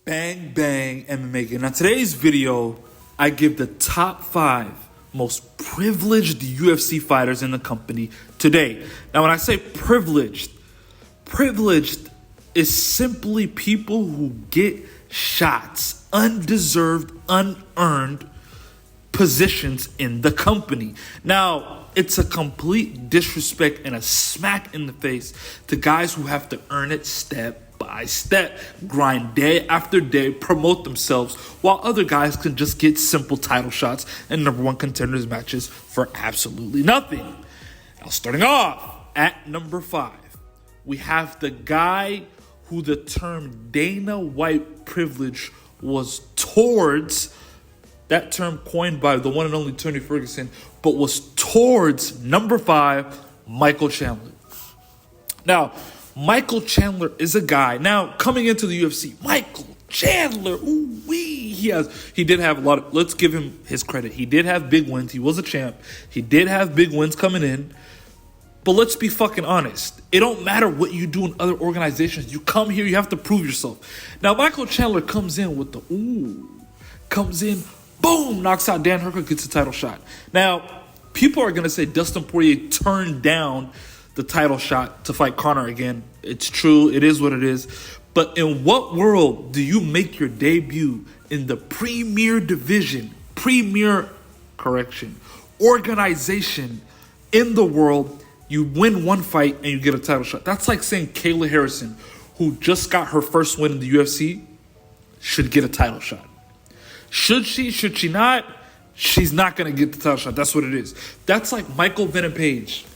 Bang Bang MMA. Now today's video, I give the top 5 most privileged UFC fighters in the company today. Now when I say privileged is simply people who get shots, undeserved, unearned positions in the company. Now, it's a complete disrespect and a smack in the face to guys who have to earn it step by step, grind day after day, promote themselves, while other guys can just get simple title shots and number one contenders matches for absolutely nothing. Now, starting off at number 5, we have the guy who the term Dana White privilege was towards. That term coined by the one and only Tony Ferguson, but was towards number 5, Michael Chandler. Now, Michael Chandler is a guy. Now, coming into the UFC, Michael Chandler, he did have a lot of, let's give him his credit. He did have big wins. He was a champ. He did have big wins coming in. But let's be fucking honest. It don't matter what you do in other organizations. You come here, you have to prove yourself. Now, Michael Chandler comes in with the boom, knocks out Dan Hooker, gets a title shot. Now, people are going to say Dustin Poirier turned down the title shot to fight Conor again. It's true. It is what it is. But in what world do you make your debut in the premier organization in the world? You win one fight and you get a title shot. That's like saying Kayla Harrison, who just got her first win in the UFC, should get a title shot. Should she? Should she not? She's not going to get the title shot. That's what it is. That's like Michael Venom Page,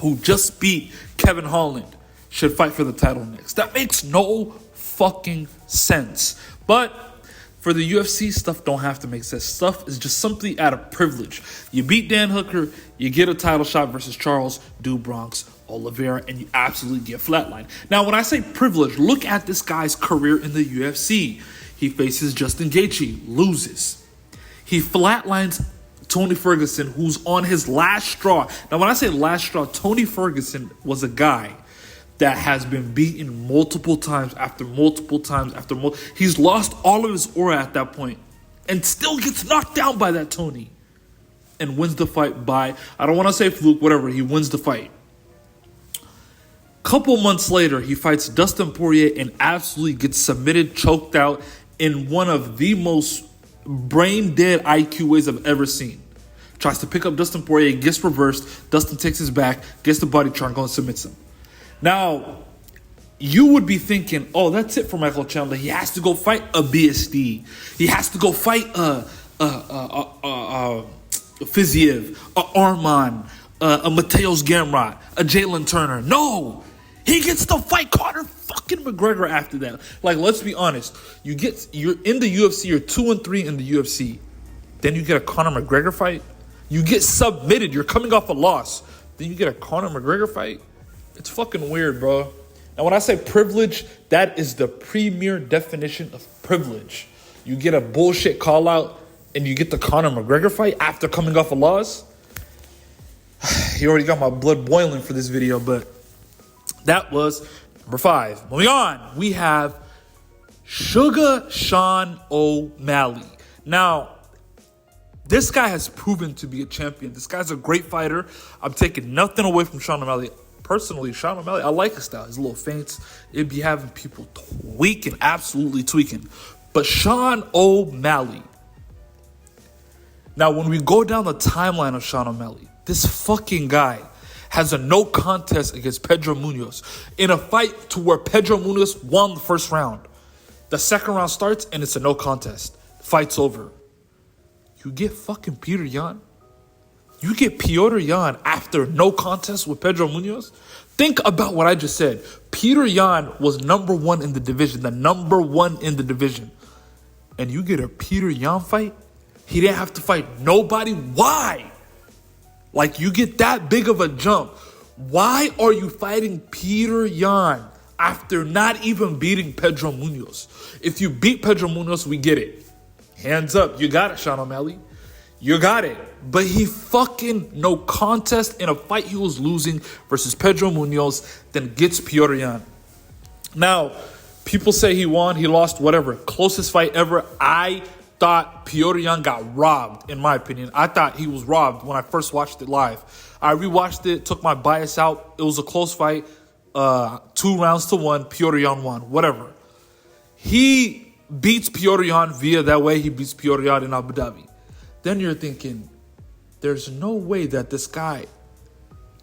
who just beat Kevin Holland, should fight for the title next. That makes no fucking sense. But for the UFC, stuff don't have to make sense. Stuff is just simply out of privilege. You beat Dan Hooker, you get a title shot versus Charles do Bronx Oliveira, and you absolutely get flatlined. Now, when I say privilege, look at this guy's career in the UFC. He faces Justin Gaethje, loses. He flatlines Tony Ferguson, who's on his last straw. Now, when I say last straw, Tony Ferguson was a guy that has been beaten multiple times after multiple times after multiple. He's lost all of his aura at that point and still gets knocked down by that Tony and wins the fight by, I don't want to say fluke, whatever. He wins the fight. Couple months later, he fights Dustin Poirier and absolutely gets submitted, choked out in one of the most brain-dead IQ ways I've ever seen. Tries to pick up Dustin Poirier, gets reversed. Dustin takes his back, gets the body triangle, and submits him. Now, you would be thinking, oh, that's it for Michael Chandler. He has to go fight a BSD. He has to go fight a Fiziev, a Arman, a Mateos Gamrot, a Jalen Turner. No! He gets to fight Conor fucking McGregor after that. Like, let's be honest. You're in the UFC. You're 2-3 in the UFC. Then you get a Conor McGregor fight. You get submitted. You're coming off a loss. Then you get a Conor McGregor fight. It's fucking weird, bro. Now, when I say privilege, that is the premier definition of privilege. You get a bullshit call out and you get the Conor McGregor fight after coming off a loss. You already got my blood boiling for this video, but that was number 5. Moving on, we have Sugar Sean O'Malley. Now, this guy has proven to be a champion. This guy's a great fighter. I'm taking nothing away from Sean O'Malley. Personally, Sean O'Malley, I like his style. His little feints, it'd be having people tweaking, absolutely tweaking. But Sean O'Malley. Now, when we go down the timeline of Sean O'Malley, this fucking guy has a no contest against Pedro Munoz in a fight to where Pedro Munoz won the first round. The second round starts and it's a no contest. Fight's over. You get fucking Peter Yan. You get Piotr Yan after no contest with Pedro Munoz. Think about what I just said. Peter Yan was number 1 in the division, the number 1 in the division. And you get a Peter Yan fight? He didn't have to fight nobody. Why? Like, you get that big of a jump. Why are you fighting Peter Yan after not even beating Pedro Munoz? If you beat Pedro Munoz, we get it. Hands up. You got it, Sean O'Malley. You got it. But he fucking no contest in a fight he was losing versus Pedro Munoz, then gets Piotr Yan. Now, People say he won, he lost, whatever. Closest fight ever. I thought Petr Yan got robbed, in my opinion. I thought he was robbed when I first watched it live. I rewatched it, took my bias out. It was a close fight. 2 rounds to 1. Petr Yan won. Whatever. He beats Petr Yan via that way. He beats Petr Yan in Abu Dhabi. Then you're thinking, there's no way that this guy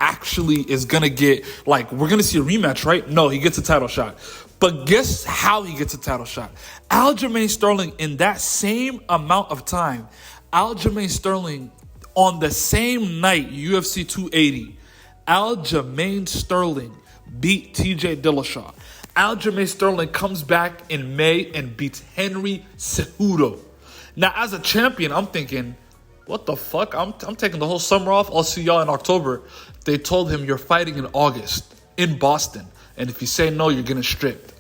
actually is going to get, like, we're going to see a rematch, right? No, he gets a title shot. But guess how he gets a title shot? Aljamain Sterling, in that same amount of time, Aljamain Sterling, on the same night, UFC 280, Aljamain Sterling beat TJ Dillashaw. Aljamain Sterling comes back in May and beats Henry Cejudo. Now, as a champion, I'm thinking, what the fuck? I'm taking the whole summer off. I'll see y'all in October. They told him, you're fighting in August in Boston. And if you say no, you're getting stripped.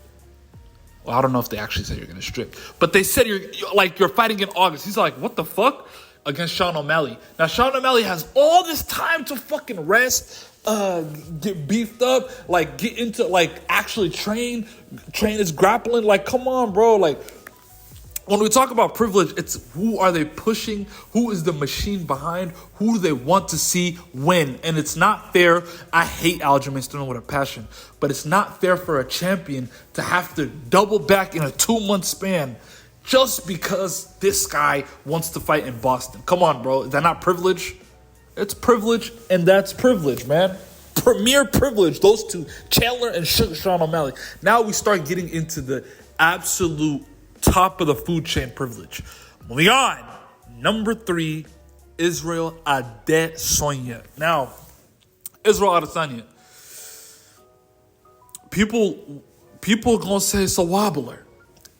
Well, I don't know if they actually said you're getting stripped. But they said you're fighting in August. He's like, what the fuck? Against Sean O'Malley. Now, Sean O'Malley has all this time to fucking rest, get beefed up, like get into, like actually train his grappling. Like, come on, bro. Like, when we talk about privilege, it's who are they pushing? Who is the machine behind? Who do they want to see win? And it's not fair. I hate Aljamain Sterling with a passion, but it's not fair for a champion to have to double back in a 2-month span just because this guy wants to fight in Boston. Come on, bro. Is that not privilege? It's privilege, and that's privilege, man. Premier privilege, those two, Chandler and Sean O'Malley. Now we start getting into the absolute top of the food chain privilege. Moving on. Number 3, Israel Adesanya. Now, Israel Adesanya. People gonna say it's a wobbler.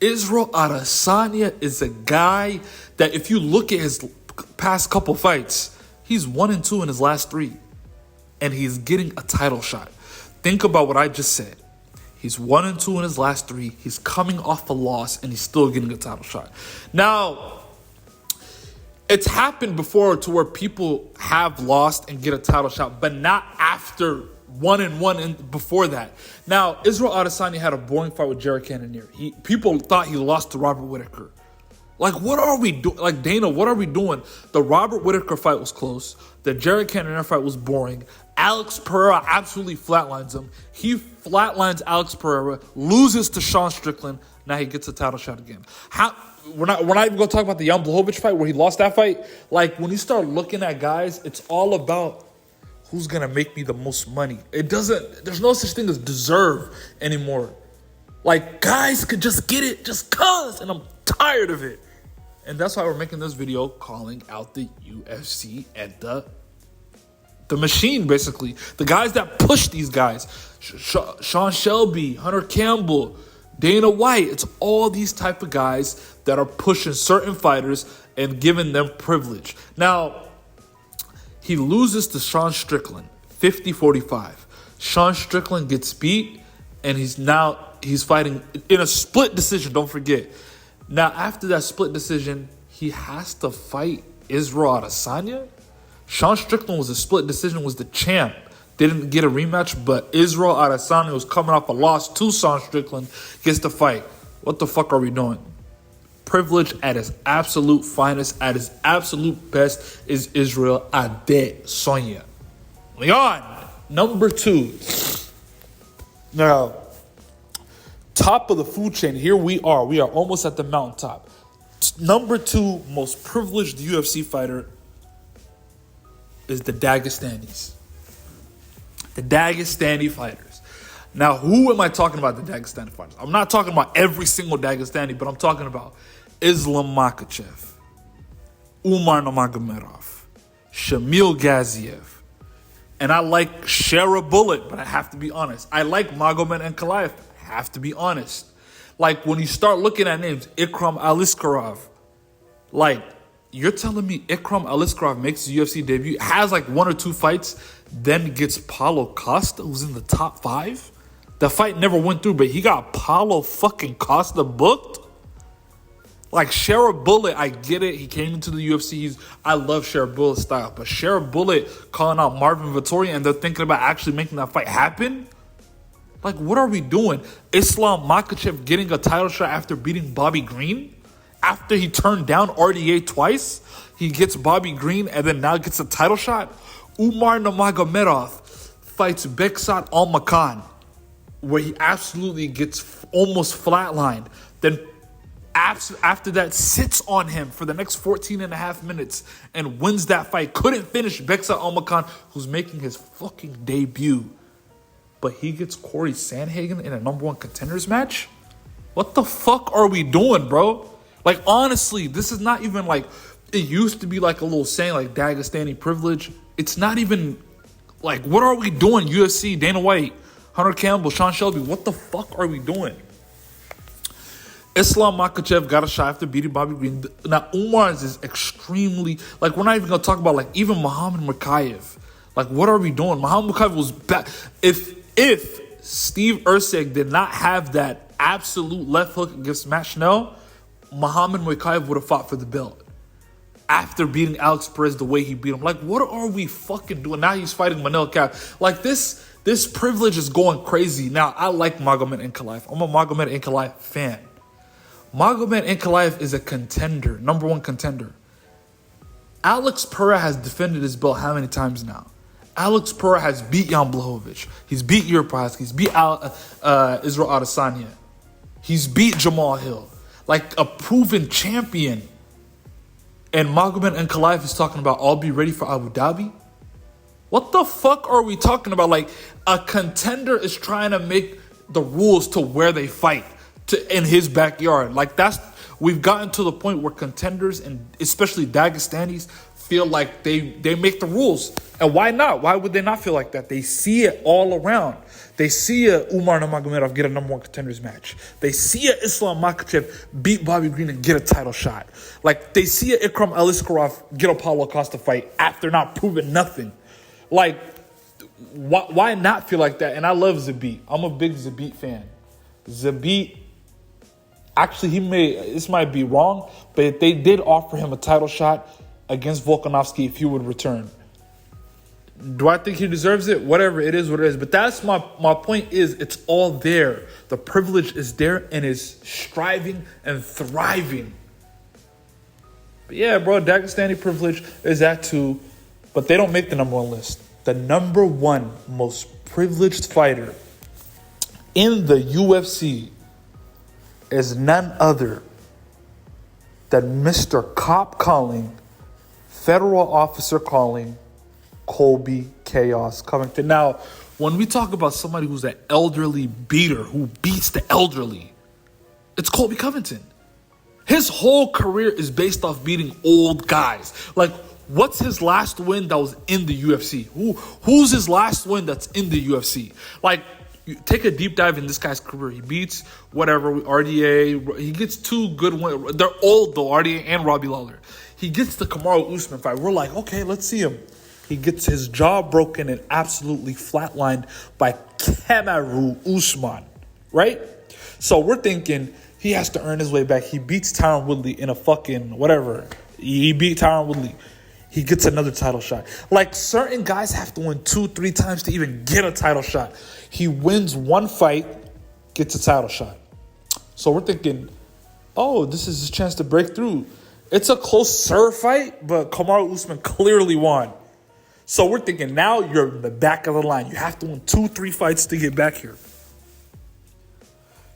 Israel Adesanya is a guy that if you look at his past couple fights, he's 1-2 in his last 3. And he's getting a title shot. Think about what I just said. He's 1-2 in his last 3. He's coming off a loss, and he's still getting a title shot. Now, it's happened before to where people have lost and get a title shot, but not after 1-1 and before that. Now, Israel Adesanya had a boring fight with Jared Cannonier. People thought he lost to Robert Whittaker. Like, what are we doing? Like, Dana, what are we doing? The Robert Whittaker fight was close. The Jared Cannonier fight was boring. Alex Pereira absolutely flatlines him. He flatlines Alex Pereira, loses to Sean Strickland. Now he gets a title shot again. We're not even going to talk about the Jan Blachowicz fight where he lost that fight. Like, when you start looking at guys, it's all about who's going to make me the most money. There's no such thing as deserve anymore. Like, guys could just get it just cause, and I'm tired of it. And that's why we're making this video calling out the UFC and the machine, basically. The guys that push these guys. Sean Shelby, Hunter Campbell, Dana White. It's all these type of guys that are pushing certain fighters and giving them privilege. Now, he loses to Sean Strickland, 50-45. Sean Strickland gets beat, and he's fighting in a split decision, don't forget. Now, after that split decision, he has to fight Israel Adesanya. Sean Strickland was a split decision, was the champ. Didn't get a rematch, but Israel Adesanya was coming off a loss to Sean Strickland, gets the fight. What the fuck are we doing? Privilege at its absolute finest, at its absolute best, is Israel Adesanya. Leon, number 2. Now, top of the food chain, here we are. We are almost at the mountaintop. Number 2 most privileged UFC fighter is the Dagestanis. The Dagestani Fighters. Now, who am I talking about, the Dagestani Fighters? I'm not talking about every single Dagestani, but I'm talking about Islam Makahchev, Umar Nurmagomedov, Shamil Gaziev. And I like Shara Bullet, but I have to be honest. I like Magomed Ankalaev. I have to be honest. Like, when you start looking at names, Ikram Aliskerov, like, you're telling me Ikram Aliskerov makes his UFC debut, has like 1 or 2 fights, then gets Paulo Costa, who's in the top 5? The fight never went through, but he got Paulo fucking Costa booked? Like, Shara Bullet, I get it. He came into the UFC. I love Shara Bullet's style. But Shara Bullet calling out Marvin Vettori, and they're thinking about actually making that fight happen? Like, what are we doing? Islam Makahchev getting a title shot after beating Bobby Green? After he turned down RDA twice? He gets Bobby Green and then now gets a title shot? Umar Nurmagomedov fights Beksat Almakhan, where he absolutely gets almost flatlined. Then after that, sits on him for the next 14 and a half minutes and wins that fight. Couldn't finish Beksat Almakhan, who's making his fucking debut. But he gets Corey Sandhagen in a number one contenders match? What the fuck are we doing, bro? Like, honestly, this is not even like, it used to be like a little saying like Dagestani privilege. It's not even like, what are we doing? UFC, Dana White, Hunter Campbell, Sean Shelby, what the fuck are we doing? Islam Makahchev got a shot after beating Bobby Green. Now, Umar's is extremely, like, we're not even going to talk about, like, even Muhammad Makahchev. Like, what are we doing? Muhammad Makahchev was back. If Steve Erceg did not have that absolute left hook against Matt Schnell, Muhammad Makahchev would have fought for the belt. After beating Alex Perez the way he beat him. Like, what are we fucking doing? Now he's fighting Manel Kape. Like, this privilege is going crazy. Now, I like Magomed Ankalaev. I'm a Magomed Ankalaev fan. Magomed Ankalaev is a contender, number one contender. Alex Pereira has defended his belt how many times now? Alex Pereira has beat Jan Blachowicz. He's beat Yuri Prochazka. He's beat Israel Adesanya. He's beat Jamal Hill. Like a proven champion. And Magomed Ankalaev is talking about, I'll be ready for Abu Dhabi. What the fuck are we talking about? Like, a contender is trying to make the rules to where they fight in his backyard. Like, we've gotten to the point where contenders, and especially Dagestanis, feel like they make the rules. And why not? Why would they not feel like that? They see it all around. They see a Umar Nurmagomedov get a number one contenders match. They see a Islam Makahchev beat Bobby Green and get a title shot. Like, they see a Ikram Aliskerov get a Paulo Costa fight after not proving nothing. Like, why not feel like that? And I love Zabit. I'm a big Zabit fan. Zabit, actually, this might be wrong, but they did offer him a title shot against Volkanovski if he would return. Do I think he deserves it? Whatever, it is what it is. But that's my point is, it's all there. The privilege is there and is striving and thriving. But yeah, bro, Dagestani privilege is that too. But they don't make the number one list. The number one most privileged fighter in the UFC is none other than Mr. Cop calling, federal officer calling, Colby Chaos Covington. Now, when we talk about somebody who's an elderly beater, who beats the elderly, it's Colby Covington. His whole career is based off beating old guys. Like, what's his last win that was in the UFC? Who's his last win that's in the UFC? Like, you take a deep dive in this guy's career. He beats RDA. He gets two good wins. They're old, though, RDA and Robbie Lawler. He gets the Kamaru Usman fight. We're like, okay, let's see him. He gets his jaw broken and absolutely flatlined by Kamaru Usman, right? So we're thinking he has to earn his way back. He beats Tyron Woodley in a fucking whatever. He beat Tyron Woodley. He gets another title shot. Like, certain guys have to win 2-3 times to even get a title shot. He wins one fight, gets a title shot. So we're thinking, oh, this is his chance to break through. It's a close fight, but Kamaru Usman clearly won. So we're thinking, now you're in the back of the line. You have to win 2-3 fights to get back here.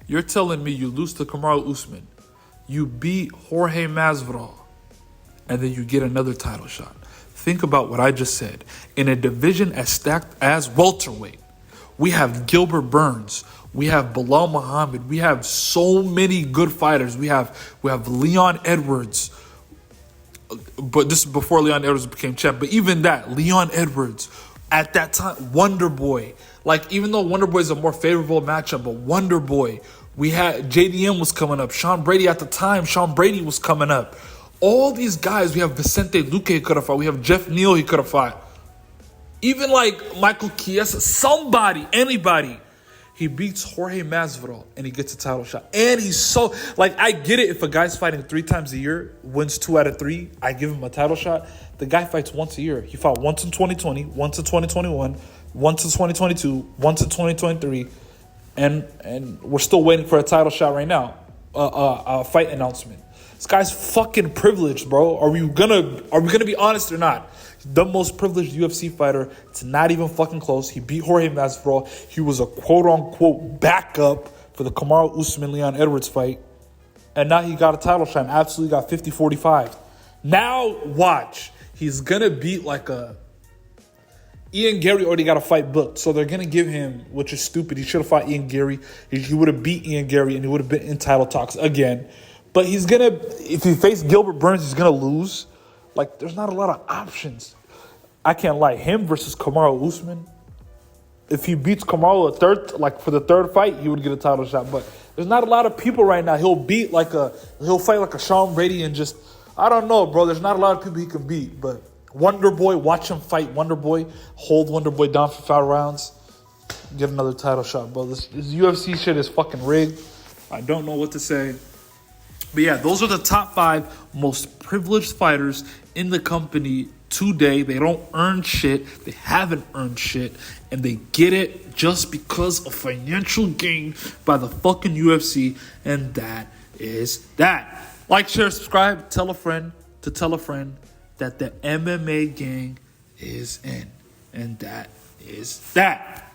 You're telling me you lose to Kamaru Usman, you beat Jorge Masvidal, and then you get another title shot. Think about what I just said. In a division as stacked as welterweight, we have Gilbert Burns, we have Bilal Muhammad, we have so many good fighters. We have Leon Edwards. But this is before Leon Edwards became champ. But even that, Leon Edwards, at that time, Wonder Boy. Like, even though Wonder Boy is a more favorable matchup, but Wonder Boy, we had JDM was coming up. Sean Brady at the time, Sean Brady was coming up. All these guys, we have Vicente Luque he could have fought. We have Jeff Neal he could have fought. Even like Michael Chiesa, somebody, anybody. He beats Jorge Masvidal and he gets a title shot. And he's so, like, I get it if a guy's fighting 3 times a year, wins 2 out of 3, I give him a title shot. The guy fights once a year. He fought once in 2020, once in 2021, once in 2022, once in 2023. and we're still waiting for a title shot right now, a fight announcement. This guy's fucking privileged, bro. Are we gonna be honest or not? The most privileged UFC fighter. It's not even fucking close. He beat Jorge Masvidal. He was a quote unquote backup for the Kamaru Usman Leon Edwards fight, and now he got a title shot. And absolutely got 50-45. Now watch, he's gonna beat like a. Ian Gary already got a fight booked, so they're gonna give him, which is stupid. He should have fought Ian Gary. He would have beat Ian Gary, and he would have been in title talks again. But he's gonna, if he faced Gilbert Burns, he's gonna lose. Like, there's not a lot of options. I can't lie. Him versus Kamaru Usman. If he beats Kamaru for the third fight, he would get a title shot. But there's not a lot of people right now. He'll fight like a Sean Brady and just, I don't know, bro. There's not a lot of people he can beat, but. Wonder Boy, watch him fight Wonder Boy. Hold Wonder Boy down for 5 rounds. Get another title shot, bro. This UFC shit is fucking rigged. I don't know what to say. But yeah, those are the top 5 most privileged fighters in the company today. They don't earn shit. They haven't earned shit. And they get it just because of financial gain by the fucking UFC. And that is that. Like, share, subscribe. Tell a friend to tell a friend that the MMA gang is in. And that is that.